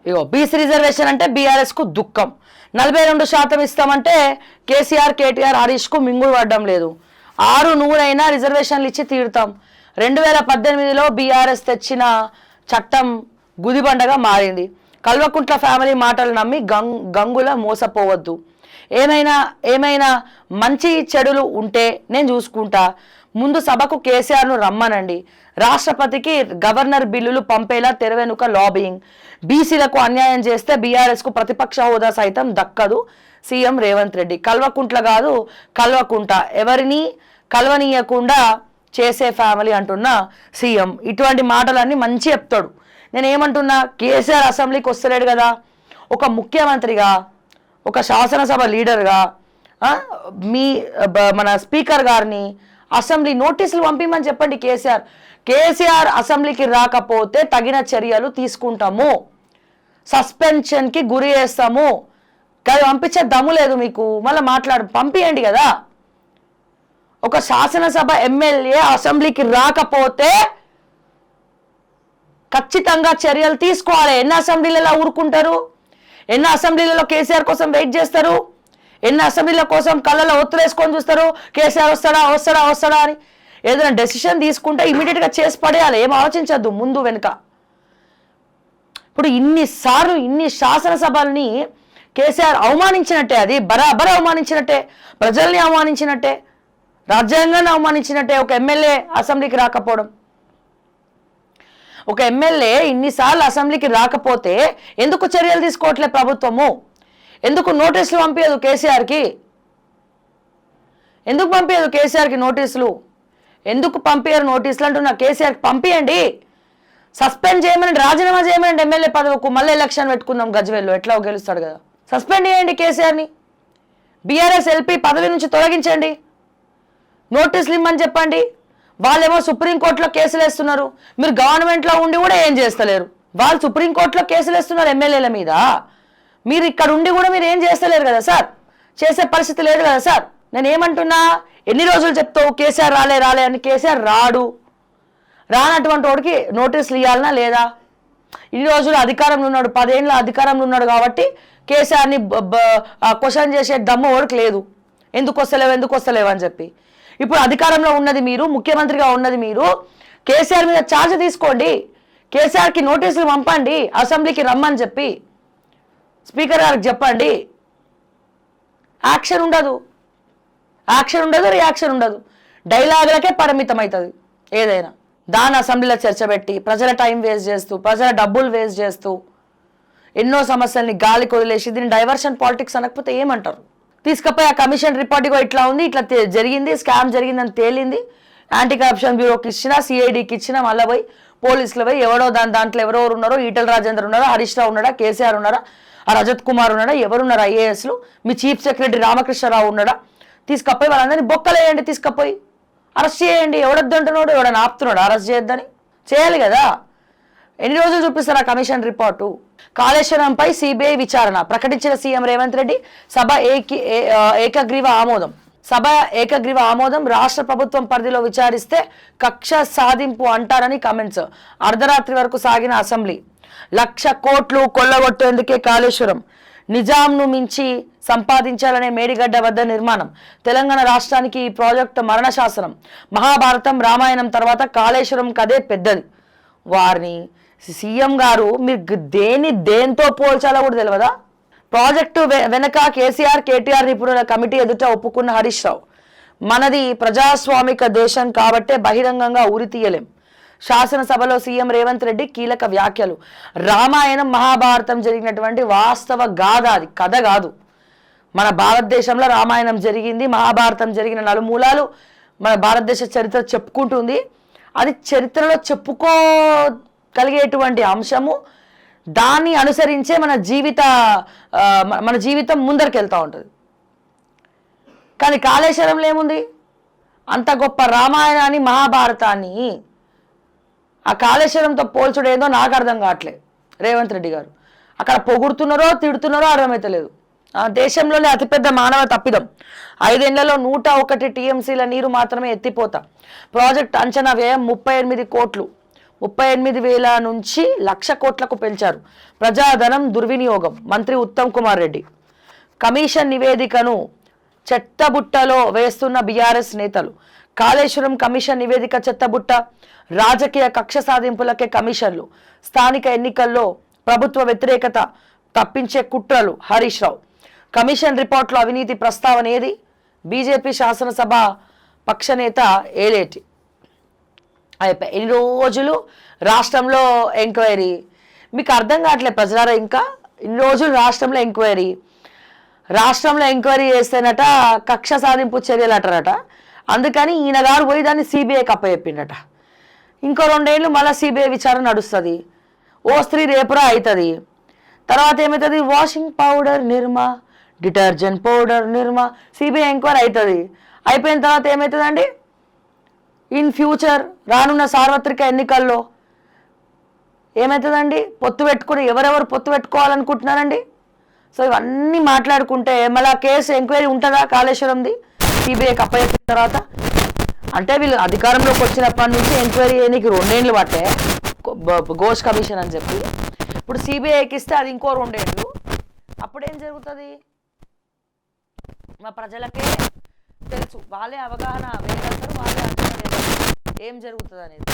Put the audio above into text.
ఇగో BC reservation అంటే BRS కు దుఃఖం, 42% ఇస్తామంటే కేసీఆర్ కేటీఆర్ హరీష్ కు మింగుడు పడడం లేదు. 6 రిజర్వేషన్లు ఇచ్చి తీరుతాం. 2018లో బీఆర్ఎస్ తెచ్చిన చట్టం గుదిబండగా మారింది. కల్వకుంట్ల ఫ్యామిలీ మాటలు నమ్మి గంగుల మోసపోవద్దు. ఏమైనా మంచి చెడులు ఉంటే నేను చూసుకుంటా. ముందు సభకు కేసీఆర్ను రమ్మనండి. రాష్ట్రపతికి గవర్నర్ బిల్లులు పంపేలా తెరవెనుక లాబియింగ్. బీసీలకు అన్యాయం చేస్తే బీఆర్ఎస్కు ప్రతిపక్ష హోదా సైతం దక్కదు. సీఎం రేవంత్ రెడ్డి. కల్వకుంట్ల కాదు కల్వకుంట, ఎవరిని కల్వనీయకుండా చేసే ఫ్యామిలీ అంటున్న సీఎం. ఇటువంటి మాటలన్నీ మంచి చెప్తాడు. నేను ఏమంటున్నా, కేసీఆర్ అసెంబ్లీకి వస్తలేడు కదా, ఒక ముఖ్యమంత్రిగా, ఒక శాసనసభ లీడర్గా మన స్పీకర్ గారిని అసెంబ్లీ నోటీసులు పంపిమని చెప్పండి. కేసీఆర్ అసెంబ్లీకి రాకపోతే తగిన చర్యలు తీసుకుంటాము, సస్పెన్షన్కి గురి చేస్తాము. కానీ పంపించే దమ్ము లేదు మీకు, మళ్ళీ పంపియండి కదా. ఒక శాసనసభ ఎమ్మెల్యే అసెంబ్లీకి రాకపోతే ఖచ్చితంగా చర్యలు తీసుకోవాలి. ఎన్ని అసెంబ్లీలలో ఊరుకుంటారు? ఎన్ని అసెంబ్లీలలో కేసీఆర్ కోసం వెయిట్ చేస్తారు? ఎన్ని అసెంబ్లీల కోసం కళ్ళలో ఒత్తులేసుకొని చూస్తారు కేసీఆర్ వస్తాడా అని? ఏదైనా డెసిషన్ తీసుకుంటే ఇమీడియట్గా చేసి పడేయాలి, ఏం ఆలోచించద్దు ముందు వెనుక. ఇప్పుడు ఇన్ని శాసనసభల్ని కేసీఆర్ అవమానించినట్టే, అది బరాబర్ అవమానించినట్టే, ప్రజల్ని అవమానించినట్టే, రాజ్యాంగాన్ని అవమానించినట్టే. ఒక ఎమ్మెల్యే అసెంబ్లీకి రాకపోవడం, ఒక ఎమ్మెల్యే ఇన్నిసార్లు అసెంబ్లీకి రాకపోతే ఎందుకు చర్యలు తీసుకోవట్లేదు ప్రభుత్వము? ఎందుకు నోటీసులు పంపించదు కేసీఆర్కి? ఎందుకు పంపించదు కేసీఆర్కి నోటీసులు? ఎందుకు పంపించారు నోటీసులు అంటున్నా? కేసీఆర్కి పంపించండి, సస్పెండ్ చేయమని, రాజీనామా చేయమని ఎమ్మెల్యే పదవికు. మళ్ళీ ఎలక్షన్ పెట్టుకుందాం గజ్వేల్లో, ఎట్లా గెలుస్తాడు కదా. సస్పెండ్ చేయండి కేసీఆర్ని, బీఆర్ఎస్ ఎల్పీ పదవి నుంచి తొలగించండి, నోటీసులు ఇమ్మని చెప్పండి. వాళ్ళేమో సుప్రీంకోర్టులో కేసులు వేస్తున్నారు, మీరు గవర్నమెంట్లో ఉండి కూడా ఏం చేస్తలేరు. వాళ్ళు సుప్రీంకోర్టులో కేసులు వేస్తున్నారు ఎమ్మెల్యేల మీద, మీరు ఇక్కడ ఉండి కూడా మీరు ఏం చేస్తలేరు కదా సార్, చేసే పరిస్థితి లేదు కదా సార్. నేను ఏమంటున్నా, ఎన్ని రోజులు చెప్తావు కేసీఆర్ రాలే అని? కేసీఆర్ రానటువంటి వాడికి నోటీసులు ఇవ్వాలనా లేదా? ఇన్ని రోజులు అధికారంలో ఉన్నాడు, 10 ఏళ్ళ అధికారంలో ఉన్నాడు కాబట్టి కేసీఆర్ని క్వశ్చన్ చేసే దమ్ము ఎవరికి లేదు. ఎందుకు వస్తలేవు అని చెప్పి. ఇప్పుడు అధికారంలో ఉన్నది మీరు, ముఖ్యమంత్రిగా ఉన్నది మీరు, కేసీఆర్ మీద ఛార్జ్ తీసుకోండి, కేసీఆర్కి నోటీసులు పంపండి, అసెంబ్లీకి రమ్మని చెప్పి స్పీకర్ గారికి చెప్పండి. యాక్షన్ ఉండదు, రియాక్షన్ ఉండదు, డైలాగులకే పరిమితం అవుతుంది ఏదైనా. దాని అసెంబ్లీలో చర్చ పెట్టి ప్రజల టైం వేస్ట్ చేస్తూ, ప్రజల డబ్బులు వేస్ట్ చేస్తూ, ఎన్నో సమస్యల్ని గాలికి వదిలేసి దీన్ని డైవర్షన్ పాలిటిక్స్ అనకపోతే ఏమంటారు? తీసుకపోయి ఆ కమిషన్ రిపోర్ట్ ఇట్లా ఉంది, ఇట్లా జరిగింది, స్కామ్ జరిగిందని తేలింది, యాంటీ కరప్షన్ బ్యూరోకి ఇచ్చినా, సిఐడికి ఇచ్చినా, మళ్ళీ పోయి పోలీసులు పోయి ఎవరో దాంట్లో ఎవరెవరు ఉన్నారో, ఈటల రాజేందర్ ఉన్నారా, హరీష్ రావు ఉన్నాడా, కేసీఆర్ ఉన్నారా, రజత్ కుమార్ ఉన్నాడా, ఎవరున్నారు ఐఏఎస్లు, మీ చీఫ్ సెక్రటరీ రామకృష్ణరావు ఉన్నాడా, తీసుకపోయి వాళ్ళందరినీ బొక్కలేయండి, తీసుకపోయి అరెస్ట్ చేయండి. ఎవడొద్దు అంటున్నాడు, ఎవడన్నా ఆపుతున్నాడు అరెస్ట్ చేయొద్దని? చేయాలి కదా. ఎన్ని రోజులు చూపిస్తారు ఆ కమిషన్ రిపోర్టు? కాళేశ్వరంపై సిబిఐ విచారణ ప్రకటించిన సీఎం రేవంత్ రెడ్డి. సభ ఏకగ్రీవ ఆమోదం. రాష్ట్ర ప్రభుత్వం పరిధిలో విచారిస్తే కక్ష సాధింపు అంటారని కమెంట్స్. అర్ధరాత్రి వరకు సాగిన అసెంబ్లీ. 1,00,000 కోట్లు కొల్లగొట్టేందుకే కాళేశ్వరం. నిజాంను మించి సంపాదించాలనే మేడిగడ్డ వద్ద నిర్మాణం. తెలంగాణ రాష్ట్రానికి ఈ ప్రాజెక్టు మరణ శాసనం. మహాభారతం రామాయణం తర్వాత కాళేశ్వరం కదే పెద్దది. వారిని సీఎం గారు మీరు దేంతో పోల్చాలో కూడా తెలియదా? ప్రాజెక్టు వెనక కేసీఆర్ కేటీఆర్ నిపుణుల కమిటీ ఎదుట ఒప్పుకున్న హరీష్ రావు. మనది ప్రజాస్వామిక దేశం కాబట్టే బహిరంగంగా ఊరి తీయలేం. శాసనసభలో సీఎం రేవంత్ రెడ్డి కీలక వ్యాఖ్యలు. రామాయణం మహాభారతం జరిగినటువంటి వాస్తవ గాథ, అది కథ కాదు. మన భారతదేశంలో రామాయణం జరిగింది, మహాభారతం జరిగిన నలుమూలాలు మన భారతదేశ చరిత్ర చెప్పుకుంటుంది. అది చరిత్రలో చెప్పుకోగలిగేటువంటి అంశము. దాన్ని అనుసరించే మన జీవితం ముందరికి ఉంటుంది. కానీ కాళేశ్వరంలో ఏముంది? అంత గొప్ప రామాయణాన్ని, మహాభారతాన్ని ఆ కాళేశ్వరంతో పోల్చుడేందో నాకు అర్థం కావట్లేదు. రేవంత్ రెడ్డి గారు అక్కడ పొగుడుతున్నారో తిడుతున్నారో అర్థమైతలేదు. దేశంలోనే అతిపెద్ద మానవ తప్పిదం. 5 ఏళ్లలో 101 టీఎంసీల నీరు మాత్రమే ఎత్తిపోతా. ప్రాజెక్ట్ అంచనా వ్యయం 38 కోట్లు. 38,000 నుంచి 1,00,000 కోట్లకు పెంచారు. ప్రజాధనం దుర్వినియోగం మంత్రి ఉత్తమ్ కుమార్ రెడ్డి. కమిషన్ నివేదికను చెత్తబుట్టలో వేస్తున్న బీఆర్ఎస్ నేతలు. కాళేశ్వరం కమిషన్ నివేదిక చెత్తబుట్ట. రాజకీయ కక్ష సాధింపులకే కమిషన్లు. స్థానిక ఎన్నికల్లో ప్రభుత్వ వ్యతిరేకత తప్పించే కుట్రలు. హరీష్ రావు. కమిషన్ రిపోర్ట్లో అవినీతి ప్రస్తావన ఏది? బీజేపీ శాసనసభ పక్షనేత ఏలేటి. అయిపోయి ఇన్ని రోజులు రాష్ట్రంలో ఎంక్వైరీ. మీకు అర్థం కావట్లేదు ప్రజలారా, ఇంకా ఇన్ని రోజులు రాష్ట్రంలో ఎంక్వైరీ చేస్తేనట కక్ష సాధింపు చర్యలు అంటారట. అందుకని ఈయన గారు పోయి దాన్ని సిబిఐకి అప్పచెప్పిండట. ఇంకో 2 ఏళ్ళు మళ్ళీ సిబిఐ విచారణ నడుస్తుంది. ఓ స్త్రీ రేపురా అవుతుంది. తర్వాత ఏమవుతుంది? వాషింగ్ పౌడర్ నిర్మా, డిటర్జెంట్ పౌడర్ నిర్మా, సిబిఐ ఎంక్వైరీ అవుతుంది. అయిపోయిన తర్వాత ఏమవుతుందండి? ఇన్ ఫ్యూచర్ రానున్న సార్వత్రిక ఎన్నికల్లో ఏమవుతుందండి? పొత్తు పెట్టుకుని ఎవరెవరు పొత్తు పెట్టుకోవాలనుకుంటున్నారండి? సో ఇవన్నీ మాట్లాడుకుంటే మళ్ళీ కేసు ఎంక్వైరీ ఉంటుందా కాళేశ్వరంది సిబిఐకి అప్పచెప్పిన తర్వాత? అంటే వీళ్ళు అధికారంలోకి వచ్చినప్పటి నుంచి ఎంక్వైరీ చేయడానికి 2 ఏళ్ళు పట్టే ఘోష్ కమిషన్ అని చెప్పి. ఇప్పుడు సిబిఐకి ఇస్తే అది ఇంకో 2 ఏళ్ళు. అప్పుడేం జరుగుతుంది? మా ప్రజలకే తెలుసు, వాళ్ళే అవగాహన వేయగలుగుతారు, వాళ్ళే అంచనా వేయగలుగుతారు ఏం జరుగుతుంది అనేది.